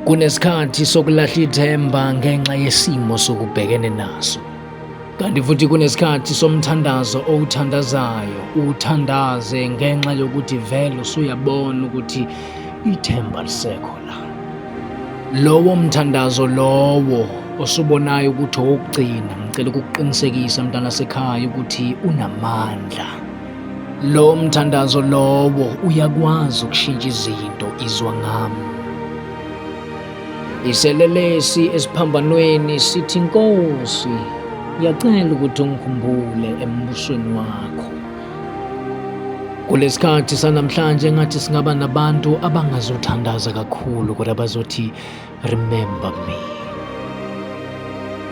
Kunesikhathi sokulahla ithemba ngenxa yesimo sokubhekene naso. Kanti futhi kunesikhathi somthandazo owuthandazayo, uthandaze ngenxa yokuthi vele usuyabona ukuthi ithemba lisekho la. Lowo mthandazo lowo osubonayo ukuthi owokugcina, ngicela ukukuqinisekisa mntana sekhaya ukuthi unamandla. Lo mthandazo lowo uyakwazi ukushintsha izinto, izwa ngami. Iselelesi esiphambanweni sithi, Nkosi, ngiyacela ukuthi ungikhumbule embusweni wakho. Kulesikhathi sanamhlanje ngathi singaba nabantu abangazothandaza kakhulu kodwa bazothi remember me.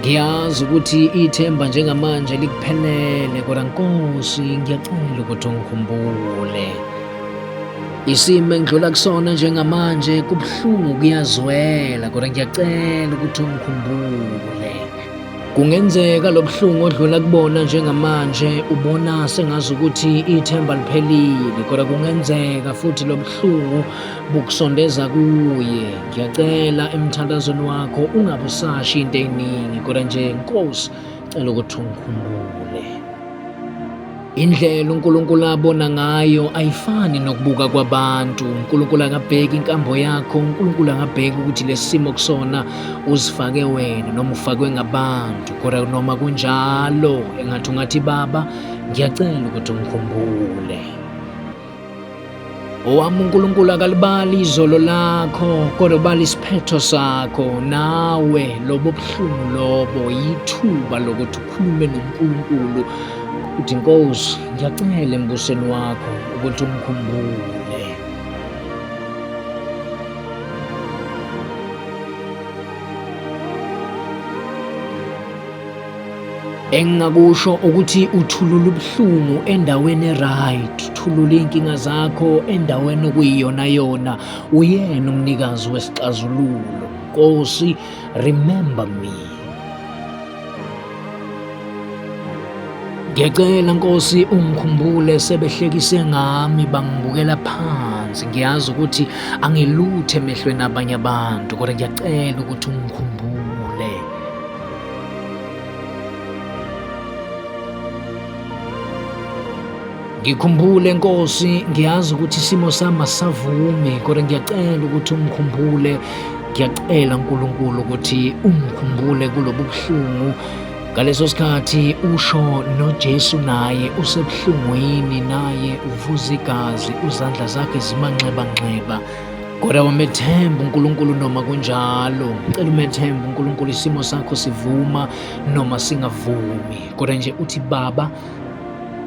Ngiyazi ukuthi ithemba njengamanje likuphelele kodwa Nkosi ngiyacela ukuthi ungikhumbule. Isimo engidlula kusona njengamanje kubuhlungu kuyazwela kodwa ngiyacela ukuthi ungikhumbule. Kungenzeka lo buhlungu odlula kubona njengamanje ubona sengazi ukuthi ithemba liphelile kodwa kungenzeka futhi lo buhlungu bukusondeza kuye. Ngiyacela emthandazweni wakho ungabe usasho into ey'ningi kodwa nje Nkosi cela ukuthi ungikhumbule. Indlela uNkulunkulu abona ngayo ayifani nokubuka kwabantu. uNkulunkulu akabheki inkambo yakho, uNkulunkulu akabheki ukuthi lesi simo kusona uzifake wena noma ufakwe ngabantu. Kodwa noma kunjalo ungathi Baba ngiyacela ukuthi ungikhumbule. Owami uNkulunkulu akalibali izolo lakho kodwa ubala isiphetho sakho. Nawe lobo buhlungu lobo yithuba lokuthi ukhulume noNkulunkulu uthi Nkosi ngiyacela embusweni wakho ukuthi ungikhumbule. Engingakusho ukuthi uthulule ubuhlungu endaweni e-right, uthulule iy'nkinga zakho endaweni okuyiyonayona. Uyena umnikazi wesixazululo. Nkosi, remember me. Ngiyacela Nkosi ungikhumbule, sebehlekise ngami bangibukela phansi. Ngiyazi ukuthi angilutho emehlweni abanye abantu kodwa ngiyacela ukuthi ungikhumbule. Ngikhumbule Nkosi, ngiyazi ukuthi isimo sami asisavumi kodwa ngiyacela ukuthi ungikhumbule. Ngiyacela uNkulunkulu ukuthi ungikhumbule kulobu buhlungu. Ngaleso sikhathi usho noJesu naye usebuhlungwini, naye uvuza igazi, izandla zakhe zimanxebanxeba. Kodwa wamethemba uNkulunkulu noma kunjalo. Ngicela umethembe uNkulunkulu, isimo sakho sivuma noma singavumi. Kodwa nje uthi Baba,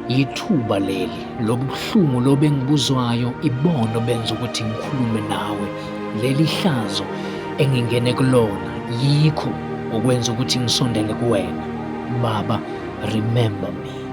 yithuba leli, lobu buhlungu lobu engibuzwayo ibona benza ukuthi ngikhulume nawe. Leli hlazo engingene kulona yikho okwenza ukuthi ngisondele kuwena. Baba, remember me.